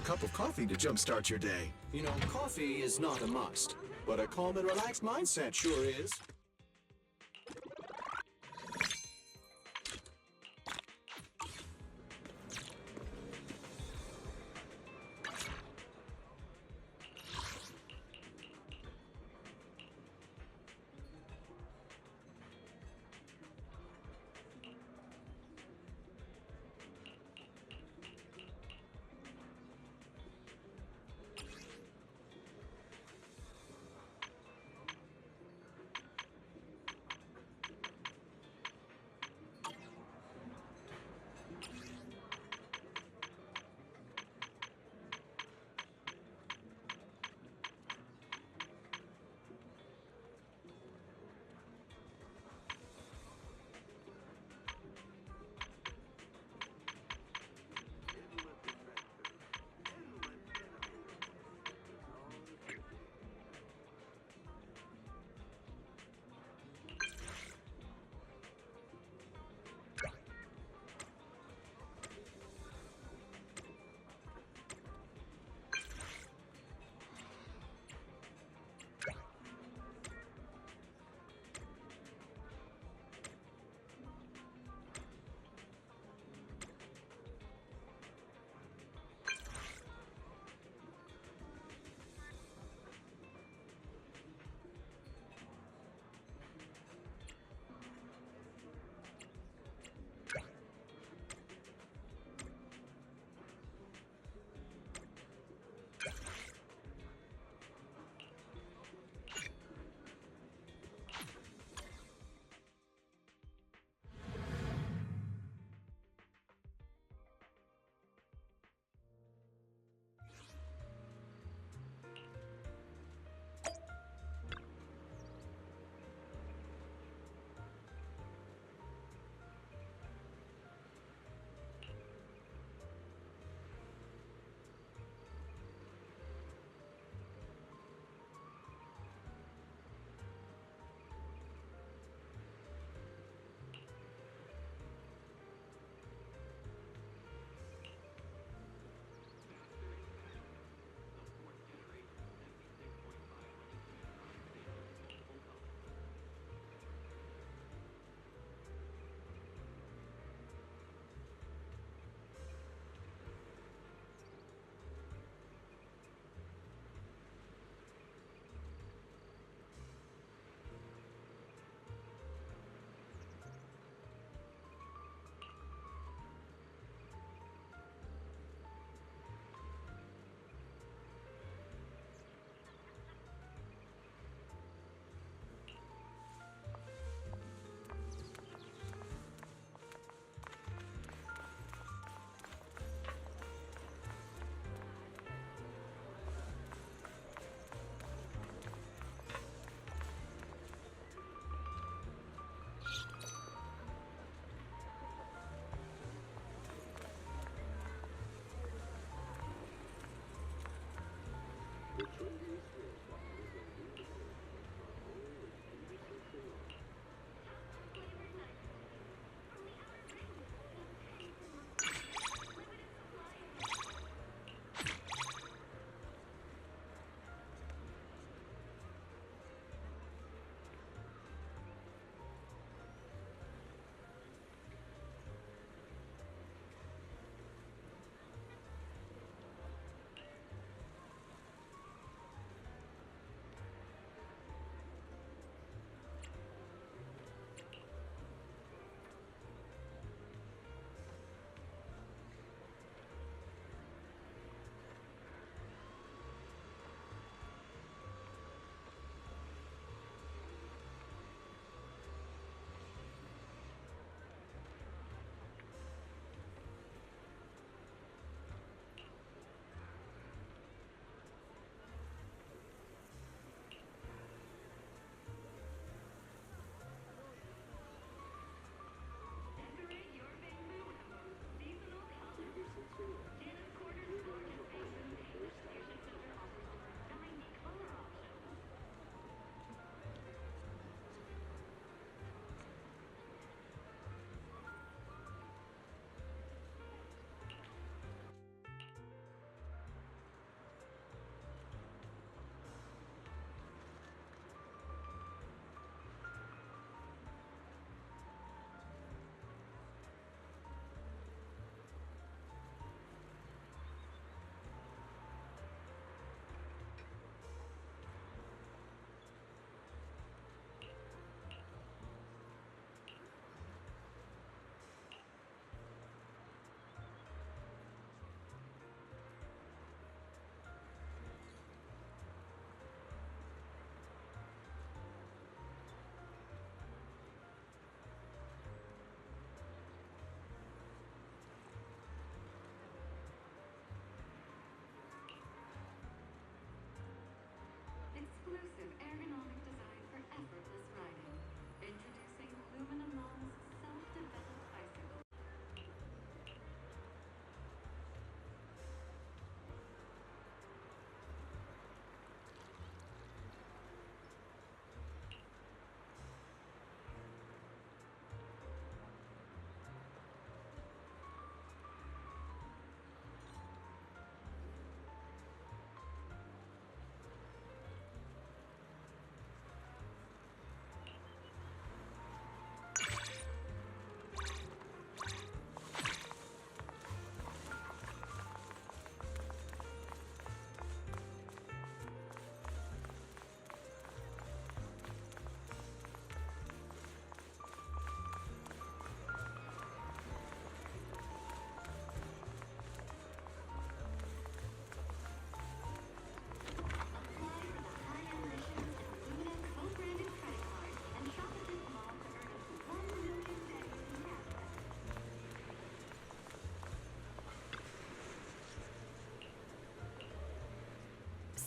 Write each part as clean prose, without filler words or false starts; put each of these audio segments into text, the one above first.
cup of coffee to jumpstart your day. You know, coffee is not a must, but a calm and relaxed mindset sure is.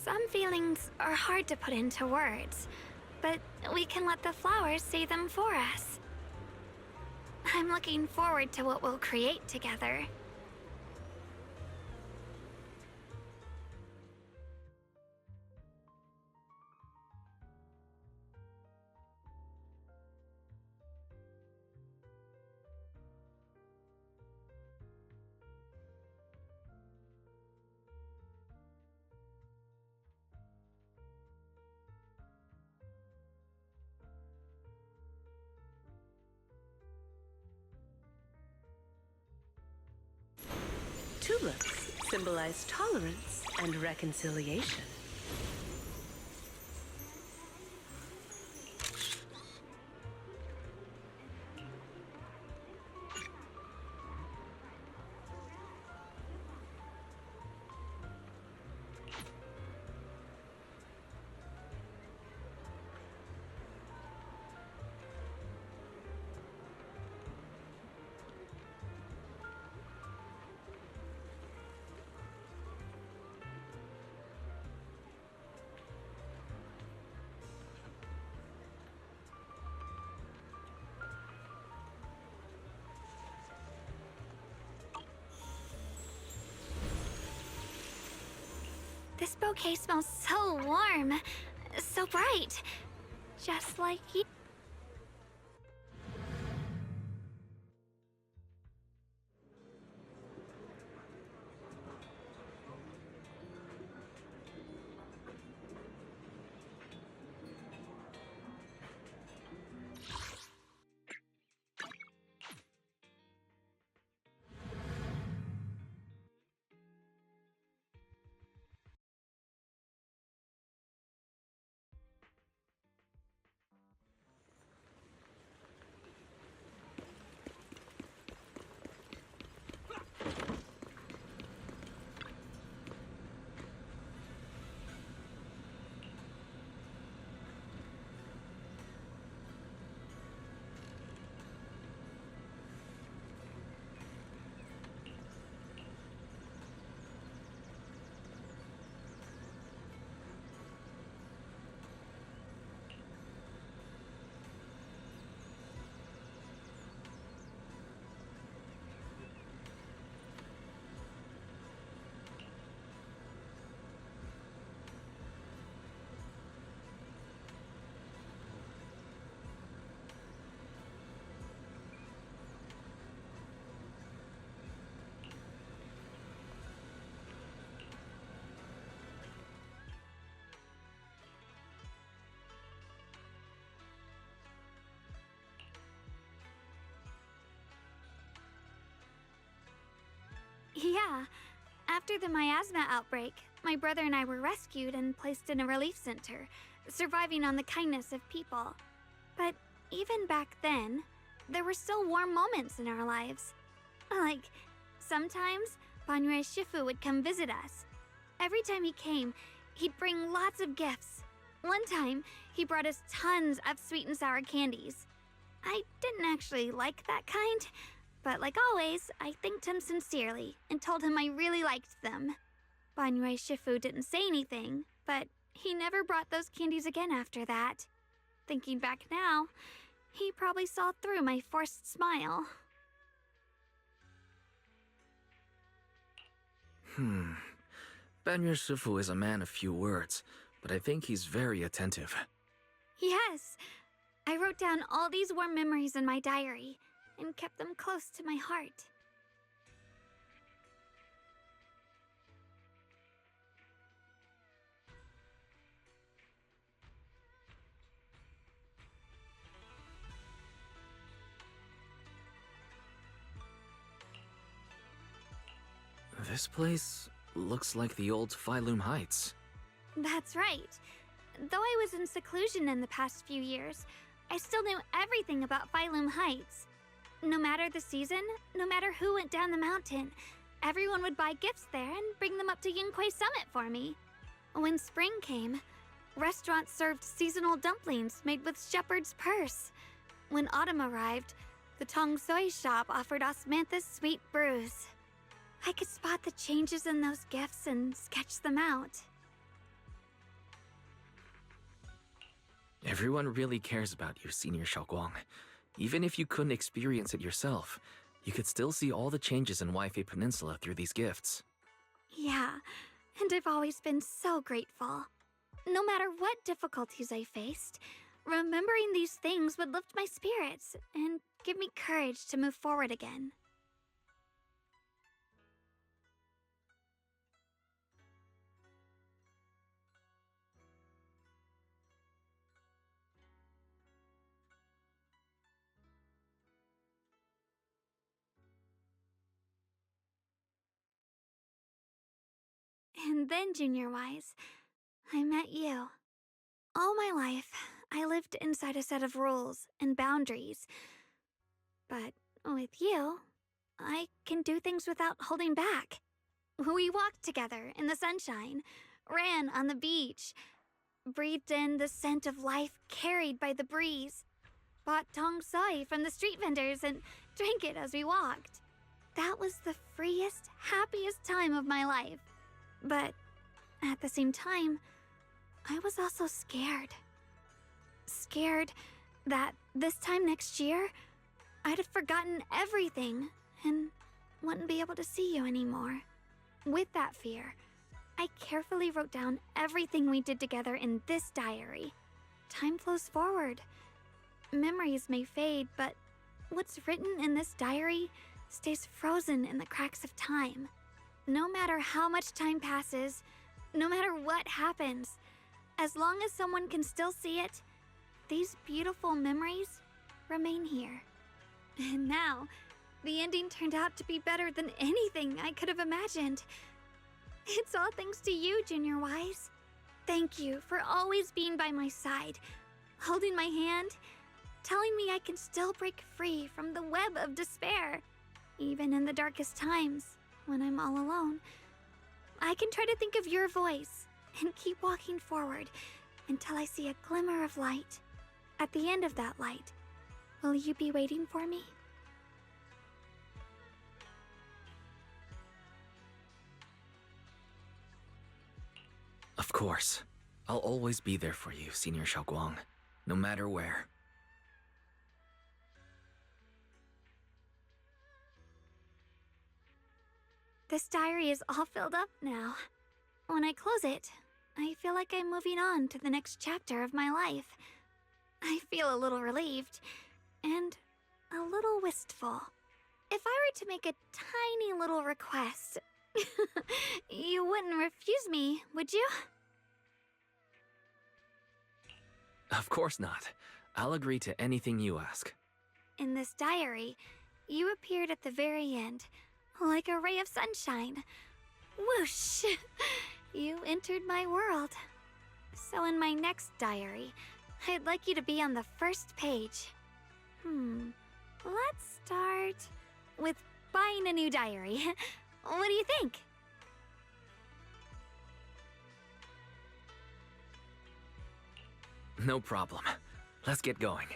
Some feelings are hard to put into words, but we can let the flowers say them for us. I'm looking forward to what we'll create together. Tulips symbolize tolerance and reconciliation. This bouquet smells so warm, so bright, just like you. Yeah. After the miasma outbreak, my brother and I were rescued and placed in a relief center, surviving on the kindness of people. But even back then, there were still warm moments in our lives. Like, sometimes Banyue Shifu would come visit us. Every time he came, he'd bring lots of gifts. One time, he brought us tons of sweet and sour candies. I didn't actually like that kind, but like always, I thanked him sincerely and told him I really liked them. Banyue Shifu didn't say anything, but he never brought those candies again after that. Thinking back now, he probably saw through my forced smile. Banyue Shifu is a man of few words, but I think he's very attentive. Yes, I wrote down all these warm memories in my diary and kept them close to my heart. This place looks like the old Phylum Heights. That's right. Though I was in seclusion in the past few years, I still knew everything about Phylum Heights. No matter the season, no matter who went down the mountain, everyone would buy gifts there and bring them up to Yunquay Summit for me. When spring came, restaurants served seasonal dumplings made with shepherd's purse. When autumn arrived, the Tong Soi shop offered osmanthus sweet brews. I could spot the changes in those gifts and sketch them out. Everyone really cares about you, Senior Xiaoguang. Even if you couldn't experience it yourself, you could still see all the changes in Wi-Fi Peninsula through these gifts. Yeah, and I've always been so grateful. No matter what difficulties I faced, remembering these things would lift my spirits and give me courage to move forward again. And then, Junior Wise, I met you. All my life, I lived inside a set of rules and boundaries. But with you, I can do things without holding back. We walked together in the sunshine, ran on the beach, breathed in the scent of life carried by the breeze, bought tong soy from the street vendors and drank it as we walked. That was the freest, happiest time of my life. But at the same time, I was also scared. Scared that this time next year, I'd have forgotten everything and wouldn't be able to see you anymore. With that fear, I carefully wrote down everything we did together in this diary. Time flows forward. Memories may fade, but what's written in this diary stays frozen in the cracks of time. No matter how much time passes, no matter what happens, as long as someone can still see it, these beautiful memories remain here. And now, the ending turned out to be better than anything I could have imagined. It's all thanks to you, Junior Wise. Thank you for always being by my side, holding my hand, telling me I can still break free from the web of despair. Even in the darkest times, when I'm all alone, I can try to think of your voice and keep walking forward until I see a glimmer of light. At the end of that light, will you be waiting for me? Of course. I'll always be there for you, Senior Xiaoguang, no matter where. This diary is all filled up now. When I close it, I feel like I'm moving on to the next chapter of my life. I feel a little relieved and a little wistful. If I were to make a tiny little request, you wouldn't refuse me, would you? Of course not. I'll agree to anything you ask. In this diary, you appeared at the very end, like a ray of sunshine. Whoosh! You entered my world. So in my next diary, I'd like you to be on the first page. Let's start with buying a new diary. What do you think? No problem. Let's get going.